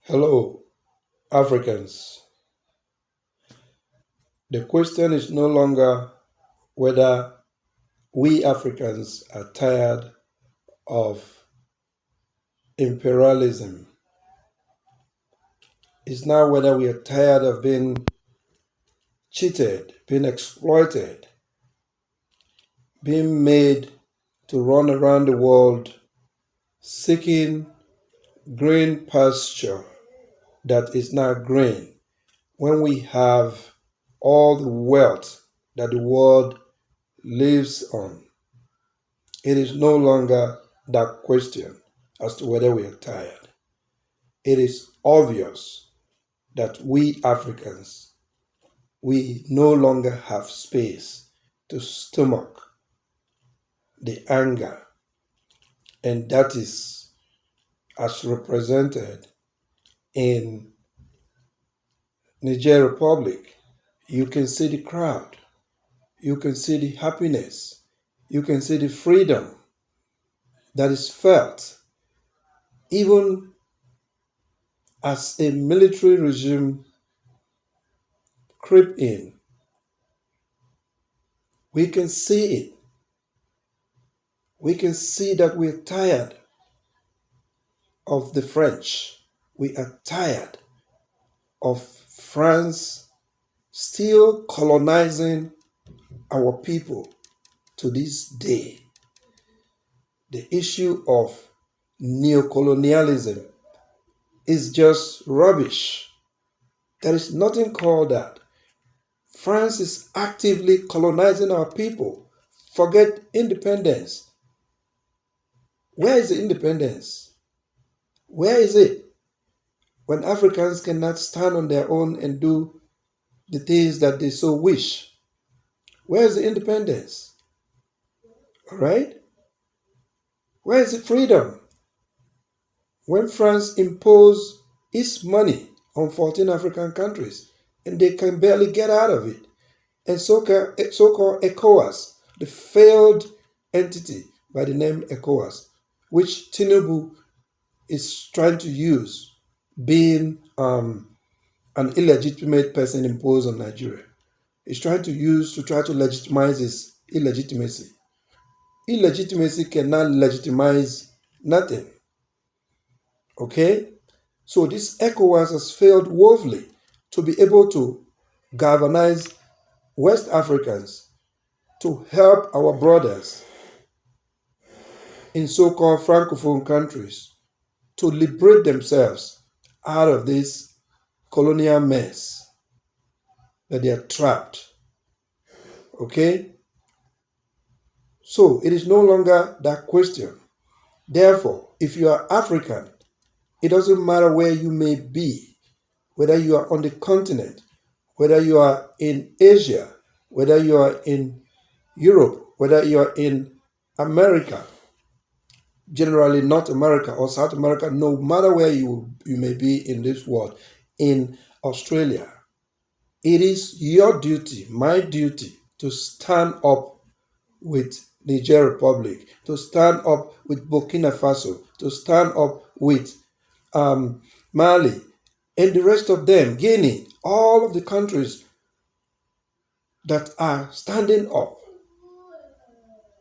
Hello, Africans. The question is no longer whether we Africans are tired of imperialism. It's now whether we are tired of being cheated, being exploited, being made to run around the world seeking green pasture that is not green when we have all the wealth that the world lives on. It is no longer that question as to whether we are tired. It is obvious that we Africans, we no longer have space to stomach the anger, and that is as represented in Niger Republic. You can see the crowd, you can see the happiness, you can see the freedom that is felt even as a military regime creep in. We can see it. We can see that we're tired of the French. We are tired of France still colonizing our people to this day. The issue of neocolonialism is just rubbish. There is nothing called that. France is actively colonizing our people. Forget independence. Where is the independence? Where is it? When Africans cannot stand on their own and do the things that they so wish. Where is the independence? All right? Where is the freedom? When France imposed its money on 14 African countries and they can barely get out of it. And so-called ECOWAS, the failed entity by the name ECOWAS, which Tinubu is trying to use, being an illegitimate person imposed on Nigeria. He's trying to use to try to legitimize his illegitimacy. Illegitimacy cannot legitimize nothing. Okay? So this ECOWAS has failed woefully to be able to galvanize West Africans to help our brothers in so-called Francophone countries to liberate themselves out of this colonial mess that they are trapped. Okay? So it is no longer that question. Therefore, if you are African, it doesn't matter where you may be, whether you are on the continent, whether you are in Asia, whether you are in Europe, whether you are in America, generally North America or South America, no matter where you may be in this world, in Australia, it is your duty, my duty, to stand up with Niger Republic, to stand up with Burkina Faso, to stand up with Mali, and the rest of them, Guinea, all of the countries that are standing up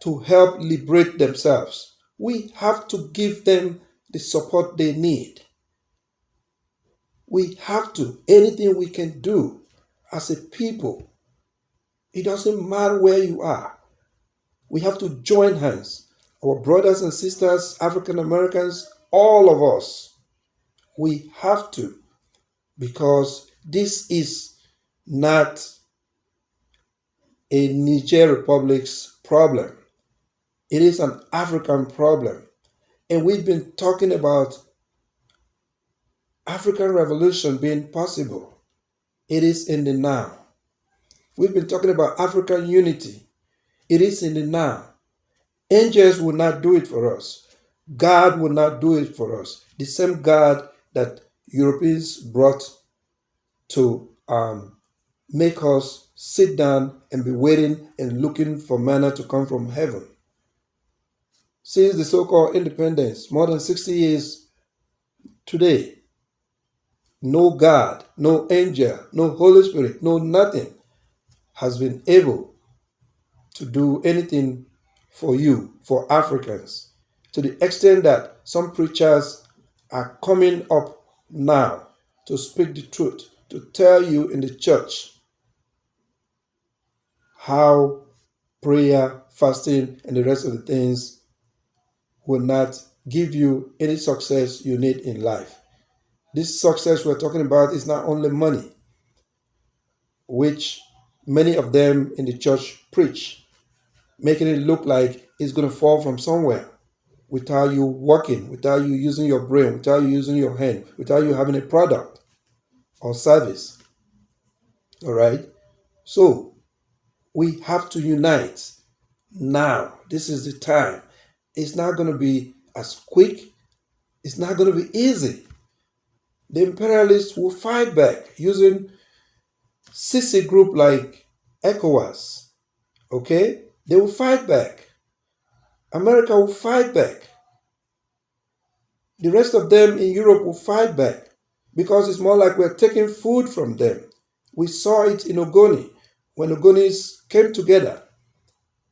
to help liberate themselves. We have to give them the support they need. We have to. Anything we can do as a people. It doesn't matter where you are. We have to join hands. Our brothers and sisters, African Americans, all of us. We have to. Because this is not a Niger Republic's problem. It is an African problem. And we've been talking about African revolution being possible. It is in the now. We've been talking about African unity. It is in the now. Angels will not do it for us. God will not do it for us. The same God that Europeans brought to make us sit down and be waiting and looking for manna to come from heaven. Since the so-called independence, more than 60 years today, no God, no angel, no Holy Spirit, no nothing has been able to do anything for you, for Africans, to the extent that some preachers are coming up now to speak the truth, to tell you in the church how prayer, fasting, and the rest of the things will not give you any success you need in life. This success we're talking about is not only money, which many of them in the church preach, making it look like it's going to fall from somewhere without you working, without you using your brain, without you using your hand, without you having a product or service. All right? So we have to unite now. This is the time. It's not going to be as quick, it's not going to be easy. The imperialists will fight back using CC group like ECOWAS. Okay? They will fight back. America will fight back. The rest of them in Europe will fight back because it's more like we're taking food from them. We saw it in Ogoni when Ogonis came together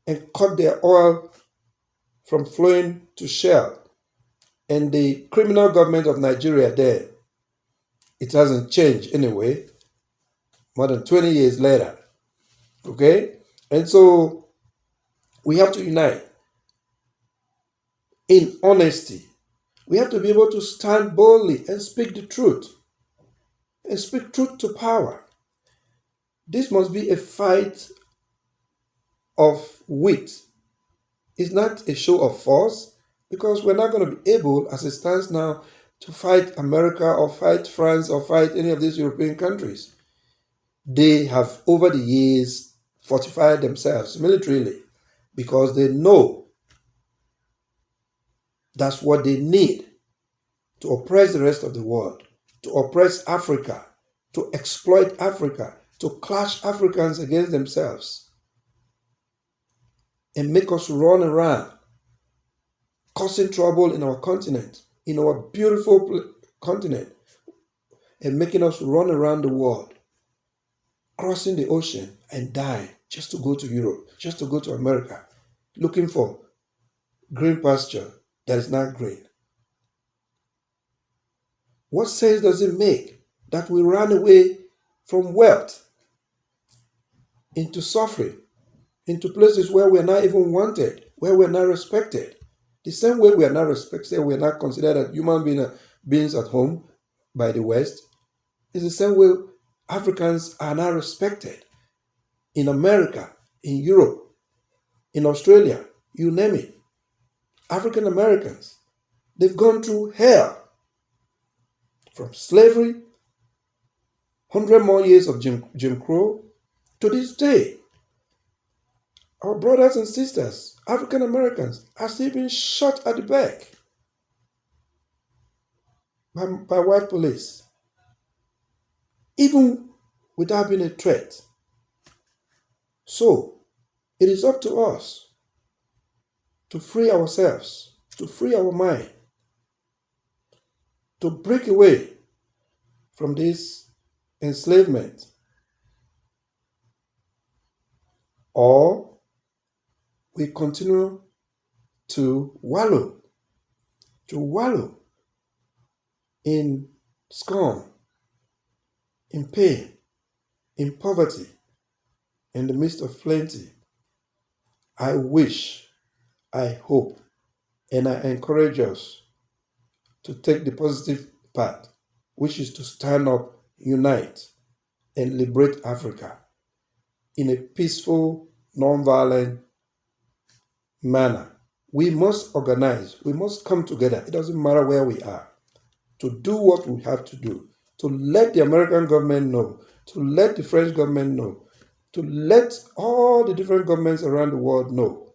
and cut their oil from flowing to Shell. And the criminal government of Nigeria there, it hasn't changed anyway, more than 20 years later. Okay? And so we have to unite in honesty. We have to be able to stand boldly and speak the truth. And speak truth to power. This must be a fight of wit. It's not a show of force, because we're not going to be able, as it stands now, to fight America or fight France or fight any of these European countries. They have, over the years, fortified themselves militarily because they know that's what they need to oppress the rest of the world, to oppress Africa, to exploit Africa, to clash Africans against themselves, and make us run around, causing trouble in our continent, in our beautiful continent, and making us run around the world, crossing the ocean and die just to go to Europe, just to go to America, looking for green pasture that is not green. What sense does it make that we run away from wealth into suffering, into places where we are not even wanted, where we are not respected? The same way we are not respected, we are not considered as human beings at home by the West, is the same way Africans are not respected in America, in Europe, in Australia, you name it. African Americans, they've gone through hell from slavery, 100 more years of Jim Crow, to this day. Our brothers and sisters, African Americans, are still being shot at the back by white police, even without being a threat. So, it is up to us to free ourselves, to free our mind, to break away from this enslavement, or we continue to wallow in scorn, in pain, in poverty, in the midst of plenty. I wish, I hope, and I encourage us to take the positive path, which is to stand up, unite, and liberate Africa in a peaceful, non-violent manner. We must organize, we must come together. It doesn't matter where we are, to do what we have to do, to let the American government know, to let the French government know, to let all the different governments around the world know.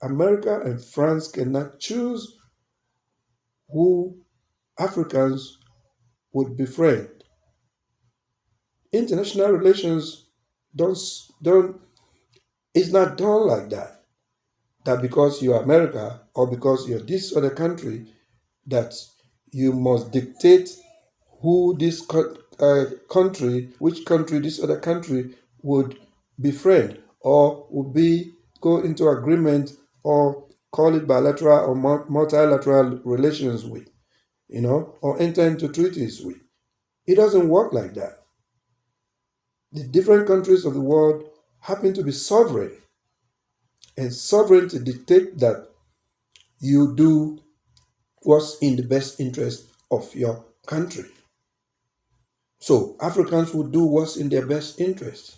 America and France cannot choose who Africans would befriend. International relations don't it's not done like that. That because you're America or because you're this other country, that you must dictate who this country, which country this other country would befriend or would go into agreement or call it bilateral or multilateral relations with, or enter into treaties with. It doesn't work like that. The different countries of the world happen to be sovereign, and sovereignty dictates that you do what's in the best interest of your country. So Africans will do what's in their best interest.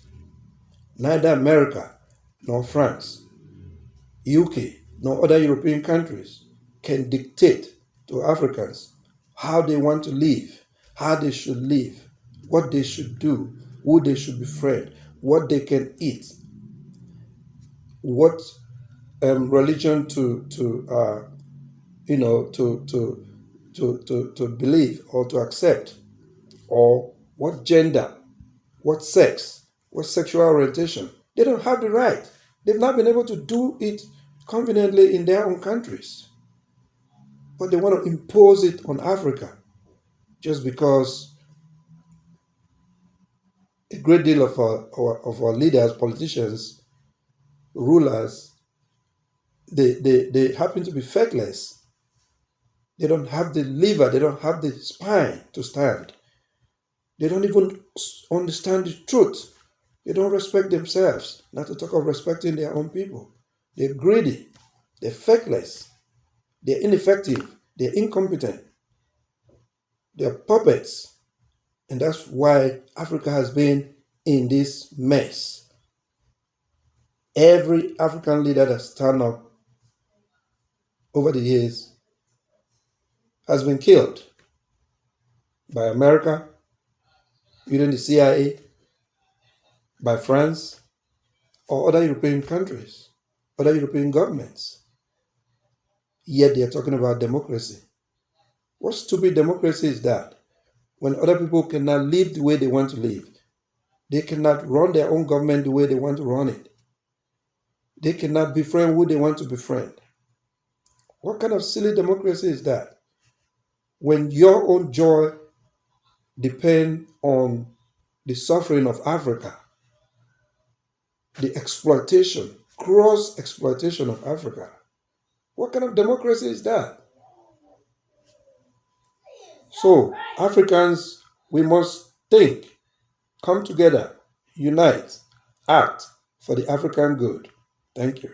Neither America, nor France, UK, nor other European countries can dictate to Africans how they want to live, how they should live, what they should do, who they should befriend, what they can eat, what religion to believe or to accept, or what gender, what sex, what sexual orientation. They don't have the right. They've not been able to do it conveniently in their own countries. But they want to impose it on Africa just because a great deal of our leaders, politicians, rulers, they happen to be faithless. They don't have the liver, they don't have the spine to stand. They don't even understand the truth. They don't respect themselves, not to talk of respecting their own people. They're greedy, they're faithless, they're ineffective, they're incompetent, they're puppets. And that's why Africa has been in this mess. Every African leader that stand up over the years has been killed by America, within the CIA, by France, or other European countries, other European governments. Yet they are talking about democracy. What stupid democracy is that? When other people cannot live the way they want to live, they cannot run their own government the way they want to run it. They cannot befriend who they want to befriend. What kind of silly democracy is that? When your own joy depends on the suffering of Africa, the exploitation, gross exploitation of Africa. What kind of democracy is that? So, Africans, we must think, come together, unite, act for the African good. Thank you.